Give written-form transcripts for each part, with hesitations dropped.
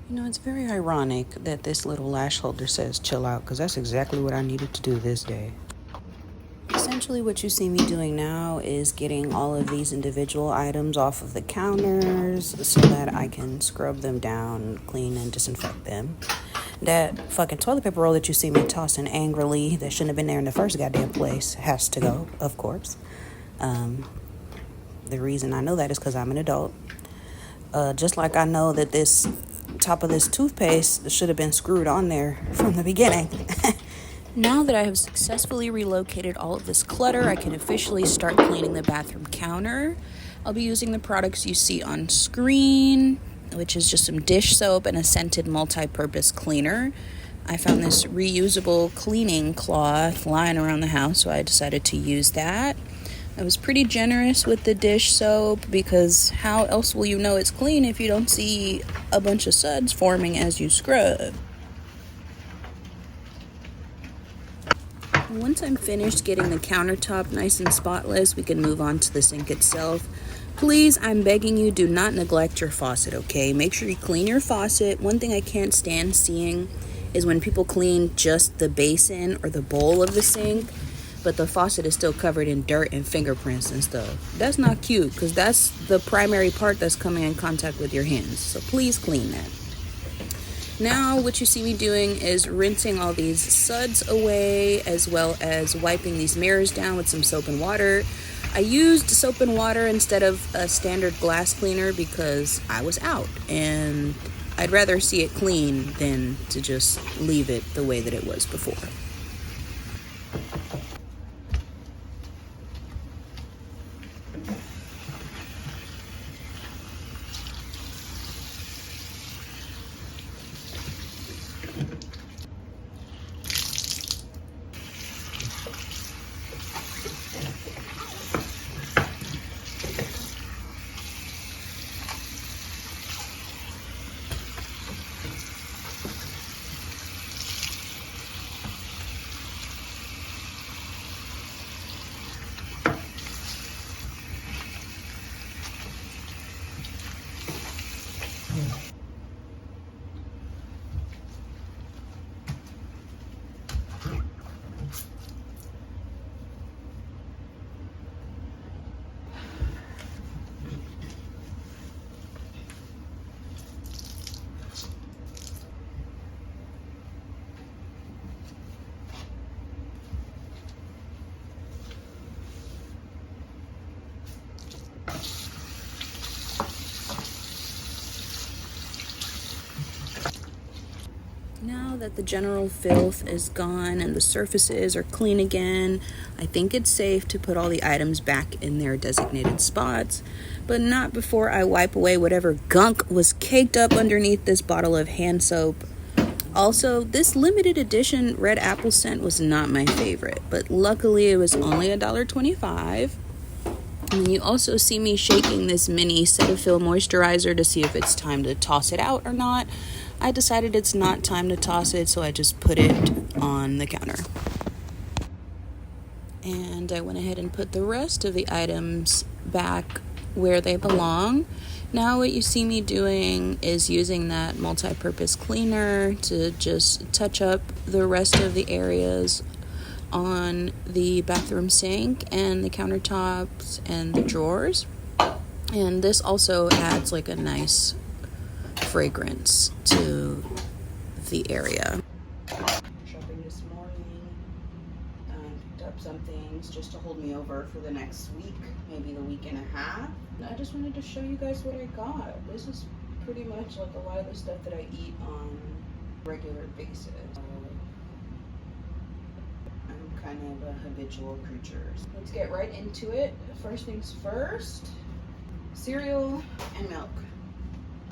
You know, it's very ironic that this little lash holder says chill out, because that's exactly what I needed to do this day. Essentially, what you see me doing now is getting all of these individual items off of the counters so that I can scrub them down, clean, and disinfect them. That fucking toilet paper roll that you see me tossing angrily that shouldn't have been there in the first goddamn place has to go, of course. The reason I know that is because I'm an adult. Just like I know that this top of this toothpaste should have been screwed on there from the beginning. Now that I have successfully relocated all of this clutter, I can officially start cleaning the bathroom counter. I'll be using the products you see on screen, which is just some dish soap and a scented multi-purpose cleaner. I found this reusable cleaning cloth lying around the house, so I decided to use that. I was pretty generous with the dish soap because how else will you know it's clean if you don't see a bunch of suds forming as you scrub? Once I'm finished getting the countertop nice and spotless, we can move on to the sink itself. Please, I'm begging you, do not neglect your faucet, okay? Make sure you clean your faucet. One thing I can't stand seeing is when people clean just the basin or the bowl of the sink, but the faucet is still covered in dirt and fingerprints and stuff. That's not cute, because that's the primary part that's coming in contact with your hands. So please clean that. Now what you see me doing is rinsing all these suds away, as well as wiping these mirrors down with some soap and water. I used soap and water instead of a standard glass cleaner because I was out, and I'd rather see it clean than to just leave it the way that it was before. Now that the general filth is gone and the surfaces are clean again, I think it's safe to put all the items back in their designated spots, but not before I wipe away whatever gunk was caked up underneath this bottle of hand soap. Also, this limited edition red apple scent was not my favorite, but luckily it was only $1.25. And then you also see me shaking this mini Cetaphil moisturizer to see if it's time to toss it out or not. I decided it's not time to toss it, so I just put it on the counter. And I went ahead and put the rest of the items back where they belong. Now what you see me doing is using that multi-purpose cleaner to just touch up the rest of the areas on the bathroom sink and the countertops and the drawers. And this also adds like a nice fragrance to the area. Shopping this morning, picked up some things just to hold me over for the next week, maybe the week and a half. I just wanted to show you guys what I got. This is pretty much like a lot of the stuff that I eat on a regular basis. I'm kind of a habitual creature. Let's get right into it. First things first, cereal and milk.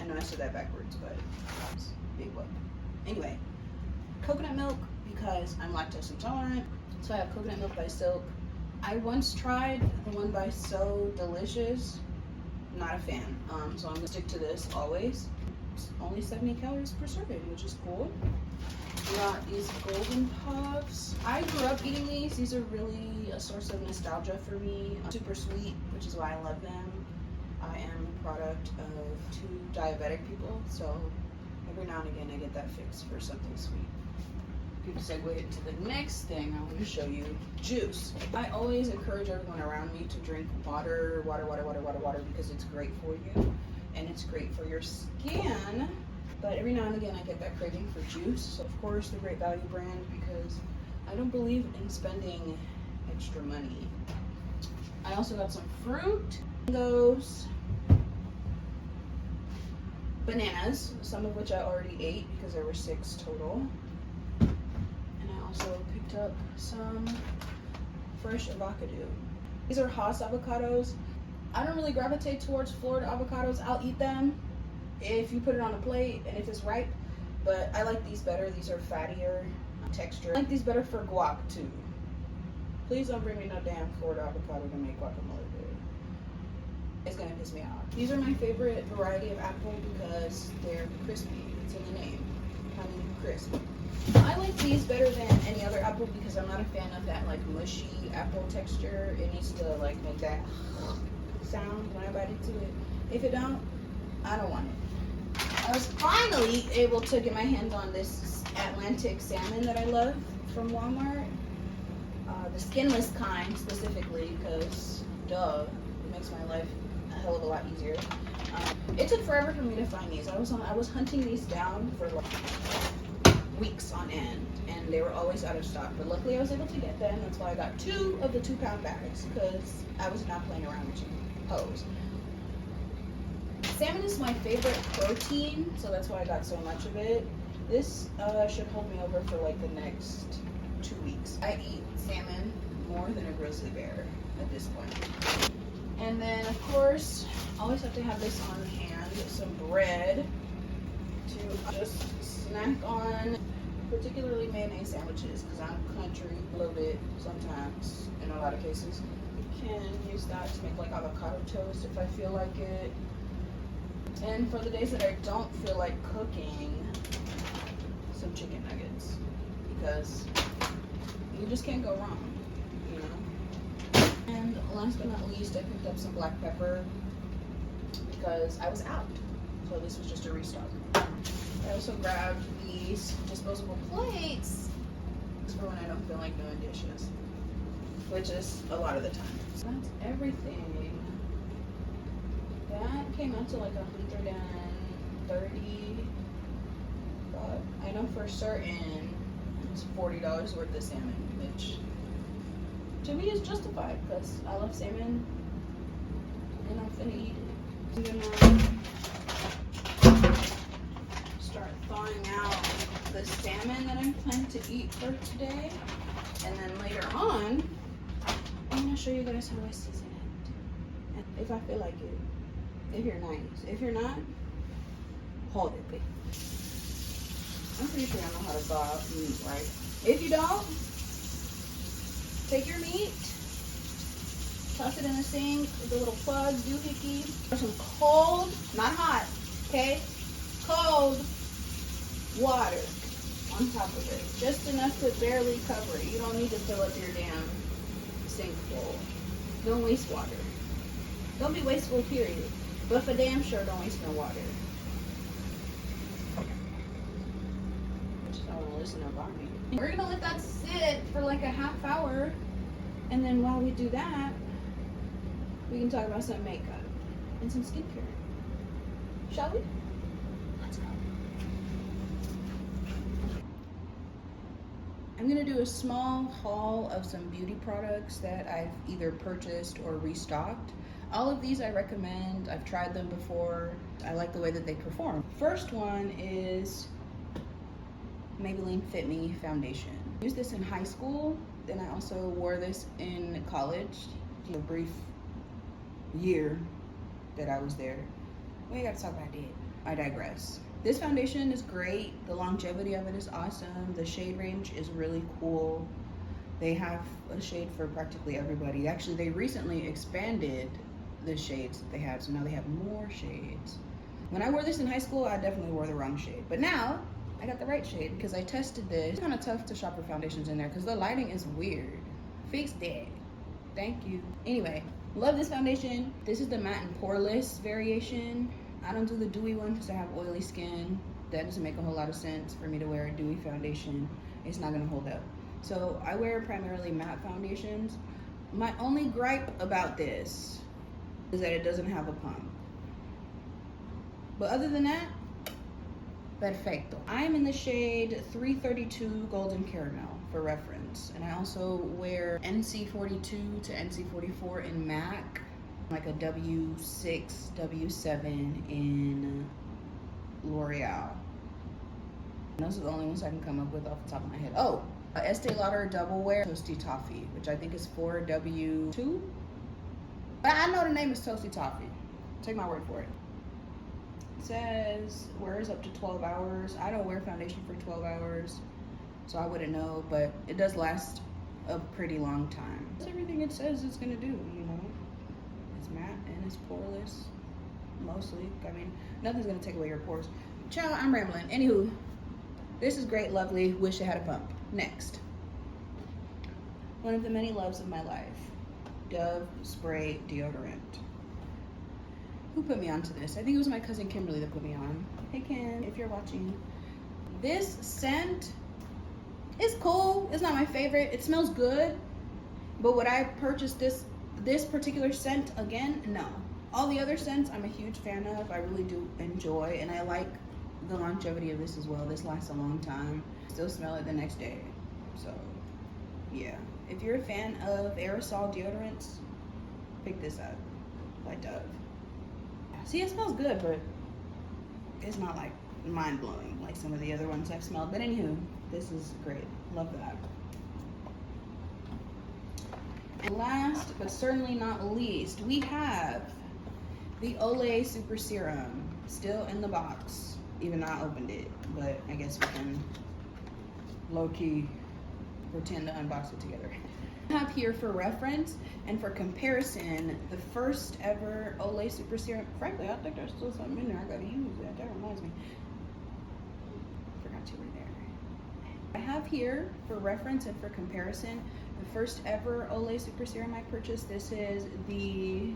I know I said that backwards, but it's a big whoop. Anyway, coconut milk because I'm lactose intolerant. So I have coconut milk by Silk. I once tried the one by So Delicious. Not a fan. So I'm gonna stick to this always. It's only 70 calories per serving, which is cool. We got these golden puffs. I grew up eating these. These are really a source of nostalgia for me. Super sweet, which is why I love them. I am a product of 2 diabetic people, so Every now and again I get that fix for something sweet. Good segue into the next thing I want to show you, juice. I always encourage everyone around me to drink water because it's great for you and it's great for your skin. But every now and again I get that craving for juice. So of course the Great Value brand, because I don't believe in spending extra money. I also got some fruit, mangoes, bananas, some of which I already ate because there were 6 total. And I also picked up some fresh avocado. These are Haas avocados. I don't really gravitate towards Florida avocados. I'll eat them if you put it on a plate and if it's ripe, but I like these better. These are fattier texture. I like these better for guac too. Please don't bring me no damn Florida avocado to make guacamole with. It's gonna piss me off. These are my favorite variety of apple because they're crispy. It's in the name, honey crisp. I like these better than any other apple because I'm not a fan of that like mushy apple texture. It needs to like make that sound when I bite into it. If it don't, I don't want it. I was finally able to get my hands on this Atlantic salmon that I love from Walmart. The skinless kind specifically because, duh, it makes my life a hell of a lot easier. It took forever for me to find these. I was hunting these down for like weeks on end and they were always out of stock, but luckily I was able to get them. That's why I got 2 of the 2-pound bags because I was not playing around with you hoes. Salmon is my favorite protein, so that's why I got so much of it. This should hold me over for like the next 2 weeks. I eat salmon more than a grizzly bear at this point. And then of course, always have to have this on hand, some bread to just snack on, particularly mayonnaise sandwiches because I'm country, a little bit sometimes in a lot of cases. You can use that to make like avocado toast if I feel like it. And for the days that I don't feel like cooking, some chicken nuggets because you just can't go wrong, you know. And last but not least, I picked up some black pepper because I was out, so this was just a restock. I also grabbed these disposable plates for when I don't feel like doing dishes, which is a lot of the time. So that's everything. That came out to like 130, but I know for certain it's $40 worth of salmon, which to me is justified because I love salmon and I'm finna eat it. I'm gonna start thawing out the salmon that I'm planning to eat for today, and then later on I'm gonna show you guys how I season it if I feel like it. If you're nice. If you're not, hold it, babe. I'm pretty sure I know how to thaw out meat, right? If you don't, take your meat, toss it in the sink with a little plug, doohickey. Pour some cold, not hot, okay? Cold water on top of it. Just enough to barely cover it. You don't need to fill up your damn sink full. Don't waste water. Don't be wasteful, period. But for damn sure, don't waste no water. Just don't want to listen about me. We're gonna let that sit for like a half hour, and then while we do that, we can talk about some makeup and some skincare. Shall we? Let's go. I'm gonna do a small haul of some beauty products that I've either purchased or restocked. All of these I recommend. I've tried them before. I like the way that they perform. First one is Maybelline Fit Me foundation. I used this in high school, then I also wore this in college. A brief year that I was there. We ain't gotta talk about that. I digress. This foundation is great. The longevity of it is awesome. The shade range is really cool. They have a shade for practically everybody. Actually, they recently expanded the shades that they have, so now they have more shades. When I wore this in high school, I definitely wore the wrong shade, but now I got the right shade because I tested this. It's kind of tough to shop for foundations in there because the lighting is weird. Fix that. Thank you. Anyway, love this foundation. This is the matte and poreless variation. I don't do the dewy one because I have oily skin. that doesn't make a whole lot of sense for me to wear a dewy foundation. It's not gonna hold up. So I wear primarily matte foundations. My only gripe about this is that it doesn't have a pump. But other than that, perfecto. I am in the shade 332 Golden Caramel for reference. And I also wear NC42 to NC44 in MAC, like a W6, W7 in L'Oreal. Those are the only ones I can come up with off the top of my head. Oh, Estee Lauder Double Wear Toasty Toffee, which I think is 4W2. But I know the name is Toasty Toffee. Take my word for it. It says wears up to 12 hours. I don't wear foundation for 12 hours, so I wouldn't know, but it does last a pretty long time. That's everything it says it's gonna do, you know. It's matte and it's poreless, mostly. I mean, nothing's gonna take away your pores. Ciao, I'm rambling. Anywho, this is great, lovely. Wish it had a pump. Next. One of the many loves of my life. Dove Spray Deodorant. Who put me onto this? I think it was my cousin Kimberly that put me on. Hey Kim, if you're watching. This scent is cool. It's not my favorite. It smells good. But would I purchase this particular scent again? No. All the other scents I'm a huge fan of. I really do enjoy, and I like the longevity of this as well. This lasts a long time. Still smell it the next day. So yeah, if you're a fan of aerosol deodorants, pick this up by Dove. See, it smells good, but it's not like mind-blowing like some of the other ones I've smelled. But anywho, this is great. Love that. And last but certainly not least, we have the Olay Super Serum, still in the box, even though I opened it, but I guess we can low-key pretend to unbox it together. I have here for reference and for comparison the first ever Olay Super Serum. Frankly, I think there's still something in there. I gotta use that. That reminds me. Forgot you were there. I have here for reference and for comparison the first ever Olay Super Serum I purchased. This is the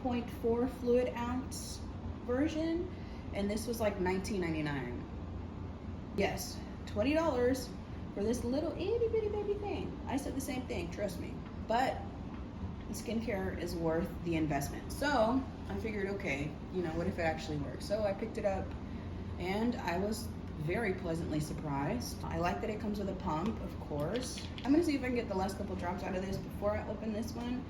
0.4 fluid ounce version, and this was like $19.99. Yes, $20 for this little itty bitty baby thing. I said the same thing, trust me. But skincare is worth the investment. So I figured, okay, you know, what if it actually works? So I picked it up and I was very pleasantly surprised. I like that it comes with a pump, of course. I'm gonna see if I can get the last couple drops out of this before I open this one.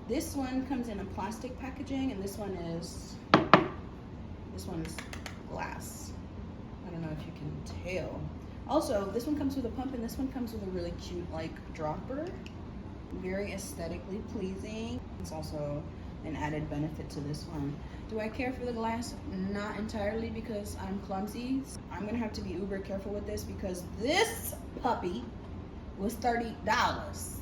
This one comes in a plastic packaging, and this one is glass. I don't know if you can tell. Also, this one comes with a pump, and this one comes with a really cute, like, dropper. Very aesthetically pleasing. It's also an added benefit to this one. Do I care for the glass? Not entirely, because I'm clumsy. I'm gonna have to be uber careful with this, because this puppy was $30.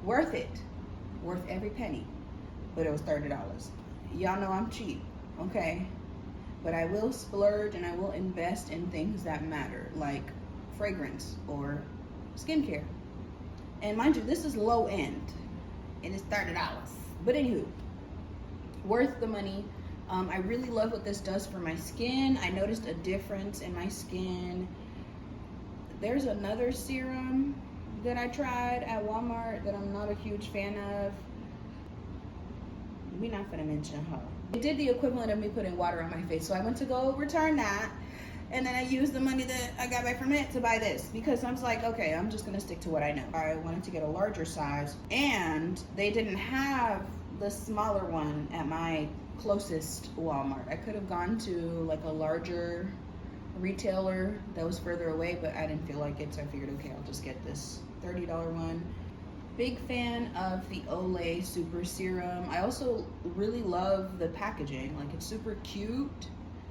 Worth it. Worth every penny. But it was $30. Y'all know I'm cheap, okay? But I will splurge and I will invest in things that matter, like fragrance or skincare. And mind you, this is low end and it's $30. But anywho, worth the money. I really love what this does for my skin. I noticed a difference in my skin. There's another serum that I tried at Walmart that I'm not a huge fan of. We're not gonna mention her. It did the equivalent of me putting water on my face, so I went to go return that, and then I used the money that I got back from it to buy this, because I was like, okay, I'm just gonna stick to what I know. I wanted to get a larger size, and they didn't have the smaller one at my closest Walmart. I could have gone to like a larger retailer that was further away, but I didn't feel like it, so I figured, okay, I'll just get this $30 one. Big fan of the Olay Super Serum. I also really love the packaging. Like, it's super cute,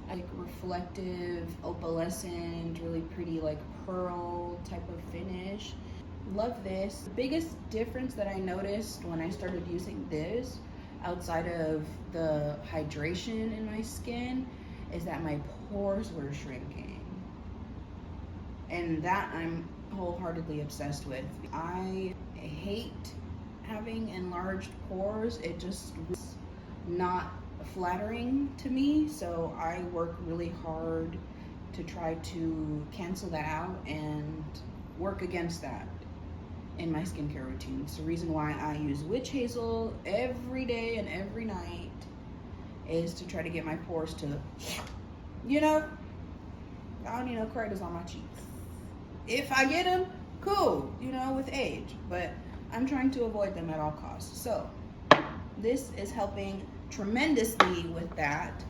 like reflective, opalescent, really pretty, like pearl type of finish. Love this. The biggest difference that I noticed when I started using this, outside of the hydration in my skin, is that my pores were shrinking. And that I'm wholeheartedly obsessed with. I hate having enlarged pores. It just was not flattering to me, so I work really hard to try to cancel that out and work against that in my skincare routine. It's the reason why I use witch hazel every day and every night, is to try to get my pores to, you know, I don't need no craters on my cheeks. If I get them, cool, you know, with age, but I'm trying to avoid them at all costs. So this is helping tremendously with that.